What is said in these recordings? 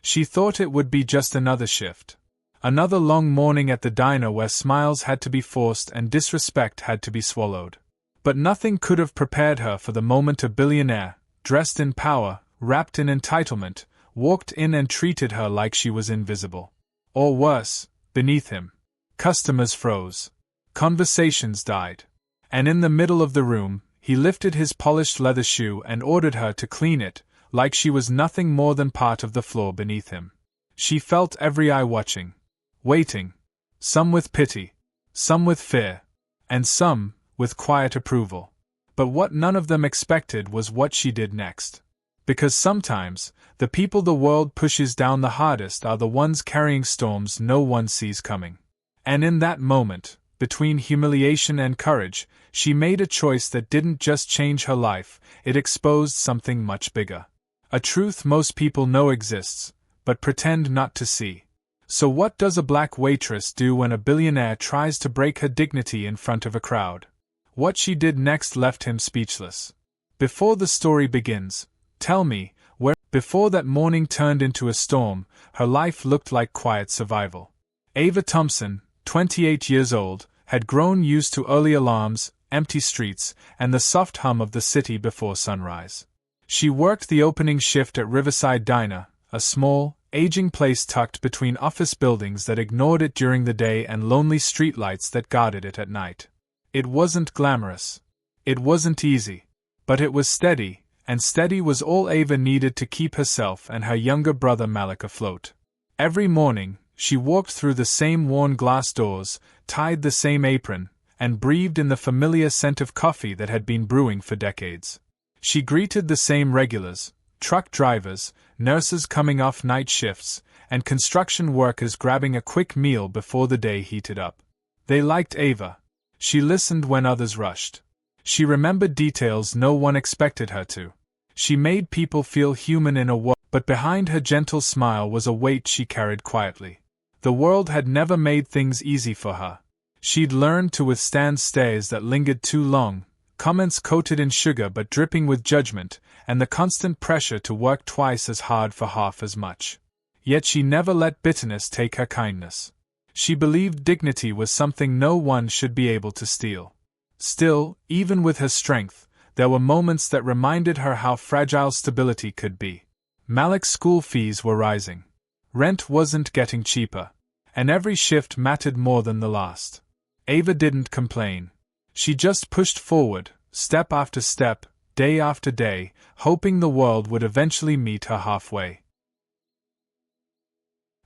She thought it would be just another shift. Another long morning at the diner where smiles had to be forced and disrespect had to be swallowed. But nothing could have prepared her for the moment a billionaire, dressed in power, wrapped in entitlement, walked in and treated her like she was invisible. Or worse, beneath him. Customers froze. Conversations died. And in the middle of the room, he lifted his polished leather shoe and ordered her to clean it, like she was nothing more than part of the floor beneath him. She felt every eye watching, waiting, some with pity, some with fear, and some with quiet approval. But what none of them expected was what she did next. Because sometimes, the people the world pushes down the hardest are the ones carrying storms no one sees coming. And in that moment, between humiliation and courage, she made a choice that didn't just change her life, it exposed something much bigger. A truth most people know exists, but pretend not to see. So what does a black waitress do when a billionaire tries to break her dignity in front of a crowd? What she did next left him speechless. Before the story begins, tell me, where, before that morning turned into a storm, her life looked like quiet survival. Ava Thompson, 28 years old, had grown used to early alarms, empty streets, and the soft hum of the city before sunrise. She worked the opening shift at Riverside Diner, a small, aging place tucked between office buildings that ignored it during the day and lonely streetlights that guarded it at night. It wasn't glamorous. It wasn't easy. But it was steady, and steady was all Ava needed to keep herself and her younger brother Malik afloat. Every morning, she walked through the same worn glass doors, tied the same apron, and breathed in the familiar scent of coffee that had been brewing for decades. She greeted the same regulars, truck drivers, nurses coming off night shifts, and construction workers grabbing a quick meal before the day heated up. They liked Ava. She listened when others rushed. She remembered details no one expected her to. She made people feel human in a world, but behind her gentle smile was a weight she carried quietly. The world had never made things easy for her. She'd learned to withstand stares that lingered too long, comments coated in sugar but dripping with judgment, and the constant pressure to work twice as hard for half as much. Yet she never let bitterness take her kindness. She believed dignity was something no one should be able to steal. Still, even with her strength, there were moments that reminded her how fragile stability could be. Malik's school fees were rising. Rent wasn't getting cheaper. And every shift mattered more than the last. Ava didn't complain. She just pushed forward, step after step, day after day, hoping the world would eventually meet her halfway.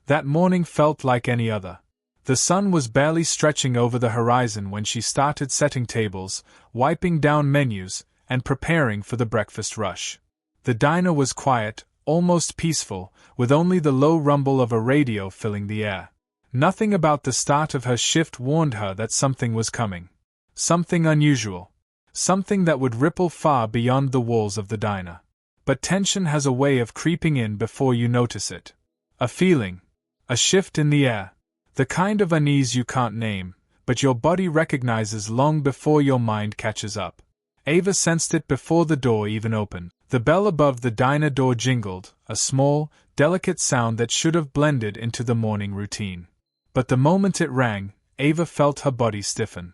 That morning felt like any other. The sun was barely stretching over the horizon when she started setting tables, wiping down menus, and preparing for the breakfast rush. The diner was quiet, almost peaceful, with only the low rumble of a radio filling the air. Nothing about the start of her shift warned her that something was coming. Something unusual. Something that would ripple far beyond the walls of the diner. But tension has a way of creeping in before you notice it. A feeling. A shift in the air. The kind of unease you can't name, but your body recognizes long before your mind catches up. Ava sensed it before the door even opened. The bell above the diner door jingled, a small, delicate sound that should have blended into the morning routine. But the moment it rang, Ava felt her body stiffen.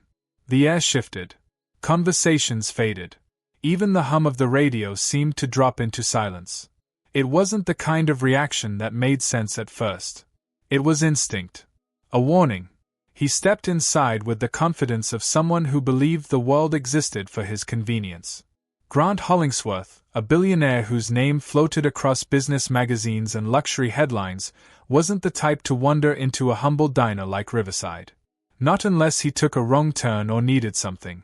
The air shifted. Conversations faded. Even the hum of the radio seemed to drop into silence. It wasn't the kind of reaction that made sense at first. It was instinct. A warning. He stepped inside with the confidence of someone who believed the world existed for his convenience. Grant Hollingsworth, a billionaire whose name floated across business magazines and luxury headlines, wasn't the type to wander into a humble diner like Riverside. Not unless he took a wrong turn or needed something.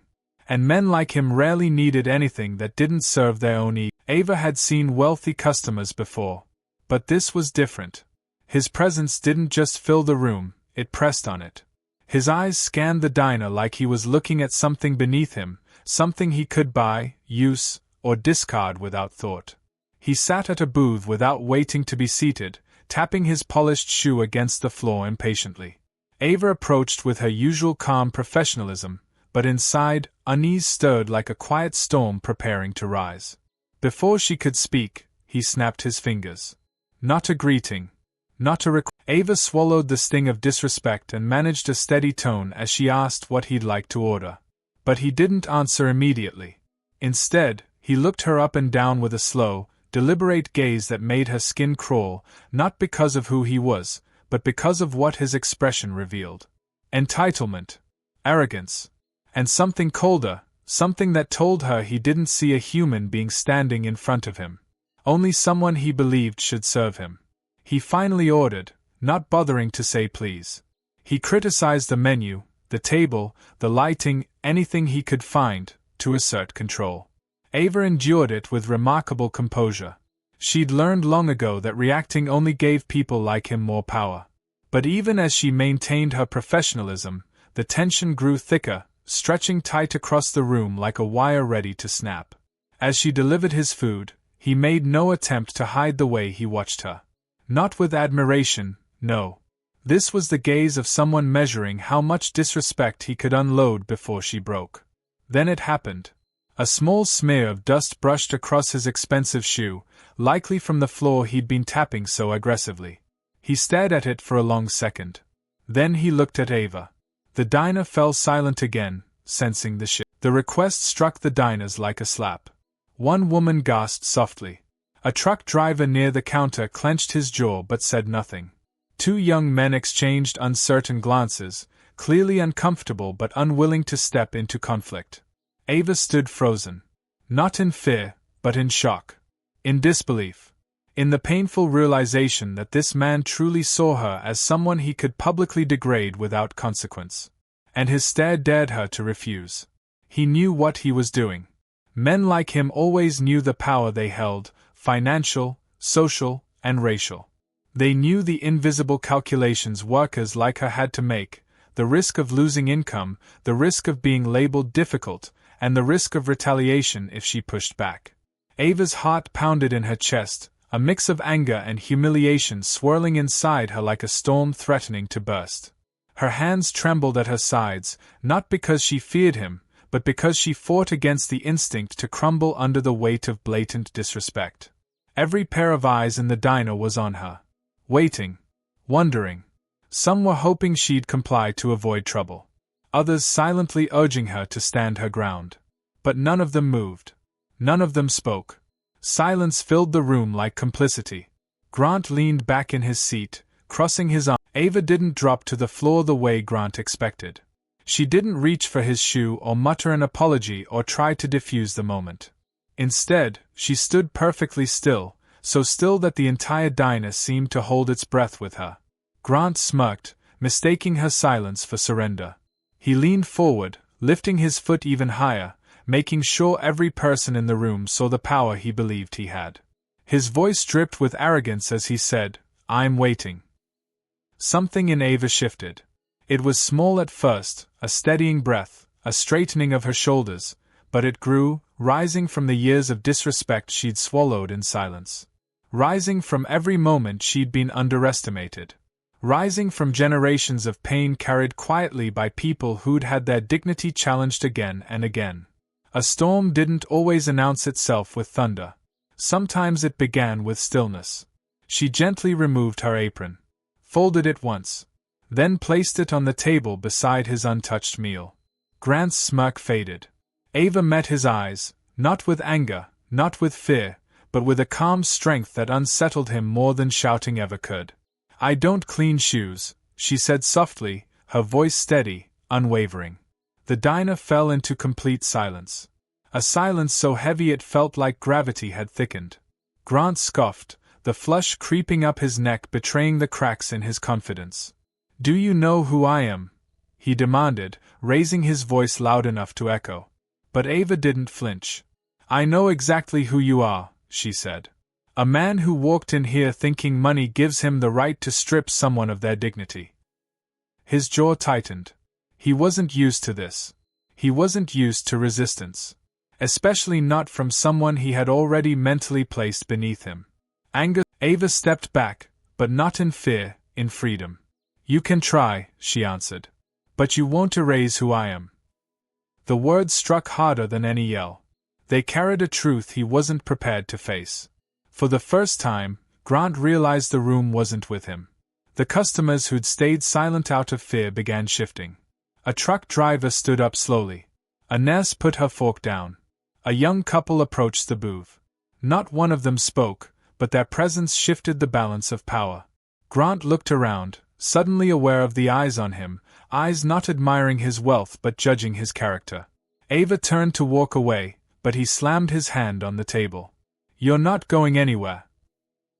And men like him rarely needed anything that didn't serve their own ego. Ava had seen wealthy customers before. But this was different. His presence didn't just fill the room, it pressed on it. His eyes scanned the diner like he was looking at something beneath him, something he could buy, use, or discard without thought. He sat at a booth without waiting to be seated, tapping his polished shoe against the floor impatiently. Ava approached with her usual calm professionalism, but inside, unease stirred like a quiet storm preparing to rise. Before she could speak, he snapped his fingers. Not a greeting, not a request. Ava swallowed the sting of disrespect and managed a steady tone as she asked what he'd like to order. But he didn't answer immediately. Instead, he looked her up and down with a slow, deliberate gaze that made her skin crawl, not because of who he was, but because of what his expression revealed. Entitlement, arrogance, and something colder, something that told her he didn't see a human being standing in front of him. Only someone he believed should serve him. He finally ordered, not bothering to say please. He criticized the menu, the table, the lighting, anything he could find, to assert control. Ava endured it with remarkable composure. She'd learned long ago that reacting only gave people like him more power. But even as she maintained her professionalism, the tension grew thicker, stretching tight across the room like a wire ready to snap. As she delivered his food, he made no attempt to hide the way he watched her. Not with admiration, no. This was the gaze of someone measuring how much disrespect he could unload before she broke. Then it happened. A small smear of dust brushed across his expensive shoe, likely from the floor he'd been tapping so aggressively. He stared at it for a long second. Then he looked at Ava. The diner fell silent again, sensing the shift. The request struck the diners like a slap. One woman gasped softly. A truck driver near the counter clenched his jaw but said nothing. Two young men exchanged uncertain glances, clearly uncomfortable but unwilling to step into conflict. Ava stood frozen. Not in fear, but in shock. In disbelief. In the painful realization that this man truly saw her as someone he could publicly degrade without consequence. And his stare dared her to refuse. He knew what he was doing. Men like him always knew the power they held, financial, social, and racial. They knew the invisible calculations workers like her had to make, the risk of losing income, the risk of being labeled difficult, and the risk of retaliation if she pushed back. Ava's heart pounded in her chest, a mix of anger and humiliation swirling inside her like a storm threatening to burst. Her hands trembled at her sides, not because she feared him, but because she fought against the instinct to crumble under the weight of blatant disrespect. Every pair of eyes in the diner was on her. Waiting. Wondering. Some were hoping she'd comply to avoid trouble. Others silently urging her to stand her ground. But none of them moved. None of them spoke. Silence filled the room like complicity. Grant leaned back in his seat, crossing his arms. Ava didn't drop to the floor the way Grant expected. She didn't reach for his shoe or mutter an apology or try to defuse the moment. Instead, she stood perfectly still, so still that the entire diner seemed to hold its breath with her. Grant smirked, mistaking her silence for surrender. He leaned forward, lifting his foot even higher, making sure every person in the room saw the power he believed he had. His voice dripped with arrogance as he said, "I'm waiting." Something in Ava shifted. It was small at first, a steadying breath, a straightening of her shoulders, but it grew, rising from the years of disrespect she'd swallowed in silence. Rising from every moment she'd been underestimated. Rising from generations of pain carried quietly by people who'd had their dignity challenged again and again. A storm didn't always announce itself with thunder. Sometimes it began with stillness. She gently removed her apron. Folded it once. Then placed it on the table beside his untouched meal. Grant's smirk faded. Ava met his eyes, not with anger, not with fear, but with a calm strength that unsettled him more than shouting ever could. "I don't clean shoes," she said softly, her voice steady, unwavering. The diner fell into complete silence. A silence so heavy it felt like gravity had thickened. Grant scoffed, the flush creeping up his neck betraying the cracks in his confidence. "Do you know who I am?" he demanded, raising his voice loud enough to echo. But Ava didn't flinch. "I know exactly who you are," she said. "A man who walked in here thinking money gives him the right to strip someone of their dignity." His jaw tightened. He wasn't used to this. He wasn't used to resistance. Especially not from someone he had already mentally placed beneath him. Anger. Ava stepped back, but not in fear, in freedom. "You can try," she answered. "But you won't erase who I am." The words struck harder than any yell. They carried a truth he wasn't prepared to face. For the first time, Grant realized the room wasn't with him. The customers who'd stayed silent out of fear began shifting. A truck driver stood up slowly. A nurse put her fork down. A young couple approached the booth. Not one of them spoke, but their presence shifted the balance of power. Grant looked around, suddenly aware of the eyes on him, eyes not admiring his wealth but judging his character. Ava turned to walk away, but he slammed his hand on the table. "You're not going anywhere."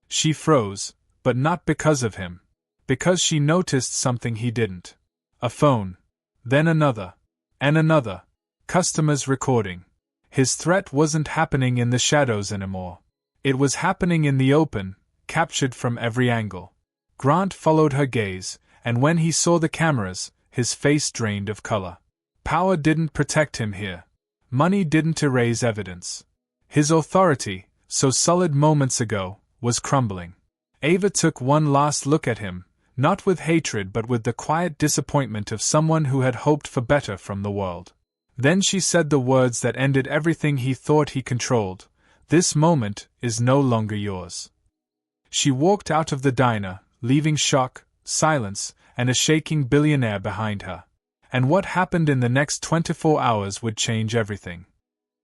She froze, but not because of him. Because she noticed something he didn't. A phone. Then another. And another. Customers recording. His threat wasn't happening in the shadows anymore. It was happening in the open, captured from every angle. Grant followed her gaze, and when he saw the cameras, his face drained of color. Power didn't protect him here. Money didn't erase evidence. His authority, so solid moments ago, was crumbling. Ava took one last look at him, not with hatred but with the quiet disappointment of someone who had hoped for better from the world. Then she said the words that ended everything he thought he controlled: "This moment is no longer yours." She walked out of the diner, leaving shock, silence, and a shaking billionaire behind her. And what happened in the next 24 hours would change everything.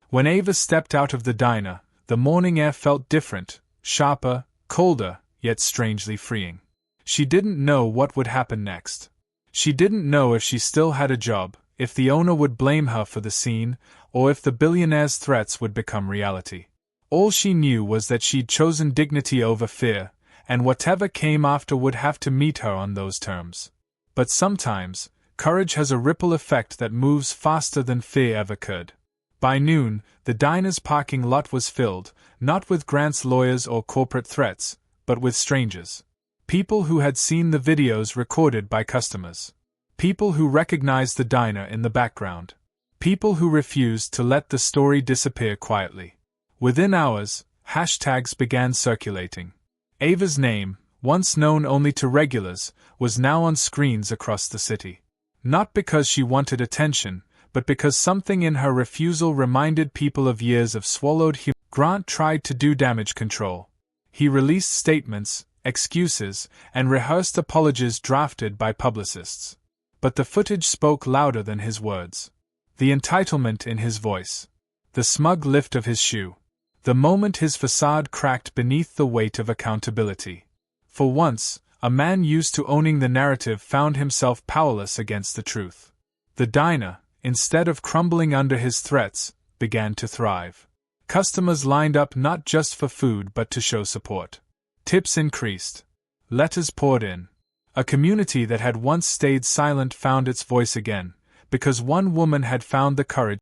When Ava stepped out of the diner, the morning air felt different, sharper, colder, yet strangely freeing. She didn't know what would happen next. She didn't know if she still had a job, if the owner would blame her for the scene, or if the billionaire's threats would become reality. All she knew was that she'd chosen dignity over fear, and whatever came after would have to meet her on those terms. But sometimes, courage has a ripple effect that moves faster than fear ever could. By noon, the diner's parking lot was filled, not with Grant's lawyers or corporate threats, but with strangers. People who had seen the videos recorded by customers. People who recognized the diner in the background. People who refused to let the story disappear quietly. Within hours, hashtags began circulating. Ava's name, once known only to regulars, was now on screens across the city. Not because she wanted attention, but because something in her refusal reminded people of years of swallowed humor. Grant tried to do damage control. He released statements, excuses, and rehearsed apologies drafted by publicists. But the footage spoke louder than his words. The entitlement in his voice. The smug lift of his shoe. The moment his facade cracked beneath the weight of accountability. For once, a man used to owning the narrative found himself powerless against the truth. The diner, instead of crumbling under his threats, began to thrive. Customers lined up not just for food but to show support. Tips increased. Letters poured in. A community that had once stayed silent found its voice again, because one woman had found the courage